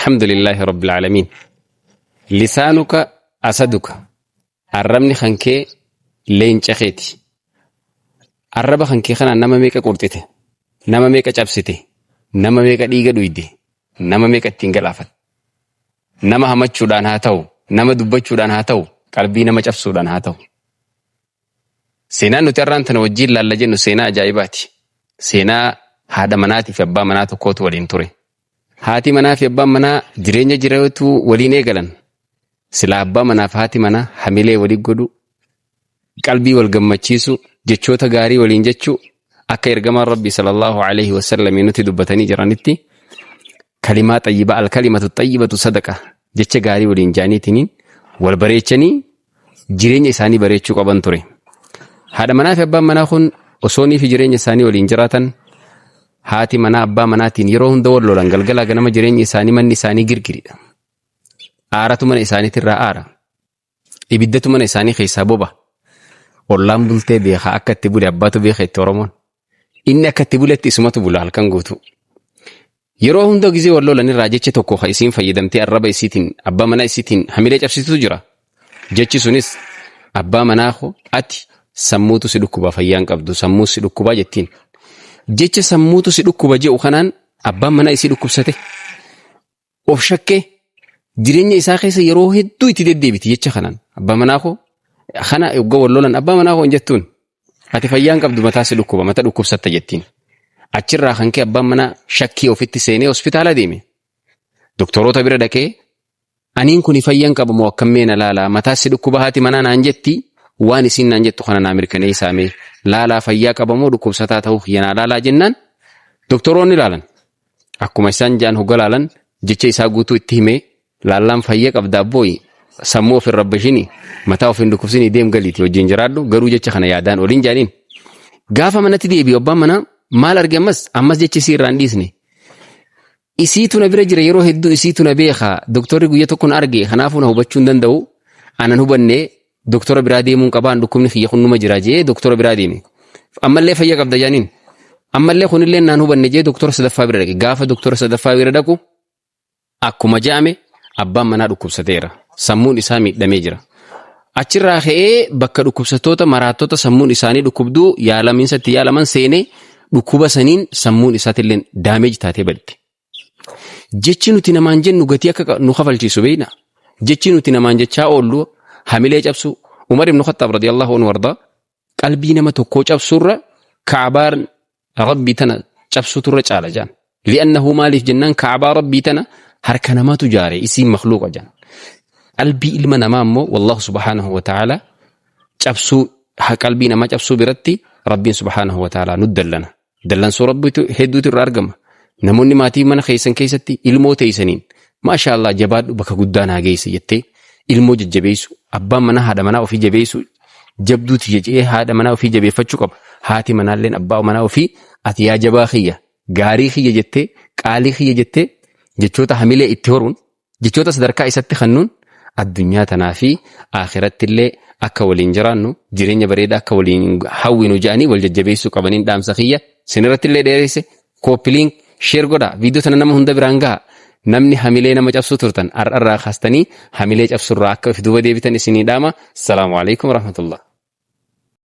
الحمد لله رب العالمين. لسانك أسدك. الرمني خنكي لين شخيتي. الرب خنكي خنا نما ميكا قرتته. نما ميكا جابسته. نما ميكا ديغا دويدي. نما ميكا تنجلافت. نما همتشودان هاتو. نما دبتشودان هاتو. قلبي نما جابسودان هاتو. سينا نتران تنوجيل لالجن سينا جايباتي. سينا هذا مناتي في أبا مناتو كوت ولين توري. هاتي منا في أبا منا جرينيا جراوتو ولين إيجالن. سلا أبا منا في هاتي منا حميلة ولي قدو. قلبي والجمّتشيسو جتشوتا غاري ولين جتشو. أكير جمال ربي صلى الله عليه وسلم ينتي دبتني جرانتي. كلمات طيبة الكلمة الطيبة صدقة. جتش غاري ولين جاني تنين. والبريتشني جرينيا ساني بريتشو قبان توري. هذا منا في أبا منا خون أصوني في جرينيا ساني ولين جراتن. هاتي منا أبا مناتين يروهن دور لولان قلقلا قنما جرين إساني من إساني قرقري آراتو من إساني ترى آرا إبدتو من إساني خيسابوبا واللام بلتي بيخا أكتبو لأباتو بيخي تورمون إني أكتبو لأتي اسمتو بلا هلكان قوتو يروهن دو جزي ورلولان الراجيتش توقو خيسين فيدمتي الربا إسيتين أبا منا إسيتين حميلة أبسيتو جرا جتش سونيس أبا مناخو أتي سموتو سلوكوبا فيان قبدو سمو سلوكوبا جتين jecha sammuutu si dhukkuba je'u kanaan abbaan manaa isii dhukkubsate of shakkee jireenya isaa keessa yeroo hedduu itti deddeebiti jecha kanaan abbaa manaa koo kana eegga wallolan abbaa manaa koo jettuun ati fayyaan qabdu mataa si dhukkuba mata dhukkubsatta jettiin achirraa kan kee abbaan manaa shakkii ofitti seenee hospitaala deeme doktoroota bira dhaqee aniin kun fayyaan qabu moo akkammeena laalaa mataa si dhukkuba haati manaa naan jetti waan isin naan jettu kana naa mirkaneessaame laalaa fayyaa qabamoo dhukkubsataa ta'uu yana laalaa jennaan doktoroonni laalan akkuma isaan jaan hogga laalan jecha isaa guutuu itti himee laallaan fayyaa qabdaa booyi sammuu ofin rabbashini mataa ofin dhukkubsini deem galiiti wajjin jiraadhu garuu jecha kana yaadaan oliin jaaniin gaafa manatti deebi'u abbaan manaa maal arge ammas jecha isii irraan dhiisne isiitu na bira jira yeroo hedduu isiitu na beekaa doktorri guyya tokko na arge kanaafuu na hubachuu hin danda'u anan hubannee doktora biraa deemuun qabaan dhukkubni kiyya kunnuma jira jee doktora biraa deeme ammallee fayya qabda jaaniin ammallee kunillee naan hubanne jee doktora sadaffaa bira dhaqe gaafa doktora sadaffaa bira dhaqu akkuma jaame abbaan manaa dhukkubsateera sammuun isaa miidhamee jira achirraa ka'ee bakka dhukkubsatoota maraattota sammuun isaanii dhukkubduu yaalamiinsatti yaalaman seenee dhukkuba saniin sammuun isaatillee daameej taatee badde jechi nuti namaan jennu gatii akka nu kafalchiisu beeyna jechi nuti namaan jechaa oollu hamilee cabsu Umar ibn Khattab radiyallahu anhu warda qalbii nama tokko cabsurra ka'baan rabbii tana cabsuturra caala jaan li'annahu maalif jennaan ka'baa rabbii tana harka namaatu jaare isii makhluuqa jaan qalbii ilma namaa ammoo wallahu subhanahu wa ta'ala cabsu qalbii namaa cabsuu biratti rabbiin subhanahu wa ta'ala nuddallana dallansuu rabbitu hedduutu irraa argama namoonni maatii mana keessan keessatti ilmoo teessaniin maasha Allah jabaadhu bakka guddaa naa geesse jettee ilmoo jajjabeessu abbaan manaa haadha manaa ofii jabeessu jabduuti jechee haadha manaa ofii jabeeffachuu qaba haati manaalleen abbaa manaa ofii ati yaa jabaa kiyya gaarii kiyya jettee qaalii kiyya jettee jechoota hamilee itti horuun jechoota sadarkaa isatti kennuun addunyaa tanaa fi akhirattillee akka waliin jiraannu jireenya bareedaa akka waliin hawwinu jedhanii wal jajjabeessuu qabaniin dhaamsa kiyya sinirrattillee dheeresse koopiliin sheer godha viidiyoo tana nama hunda biraan gaha namni hamilee nama cabsuu turtan ar'arraa kaastanii hamilee cabsurraa akka of duuba deebitan isinii dhaama. Assalaamu alaykum warahmatullah.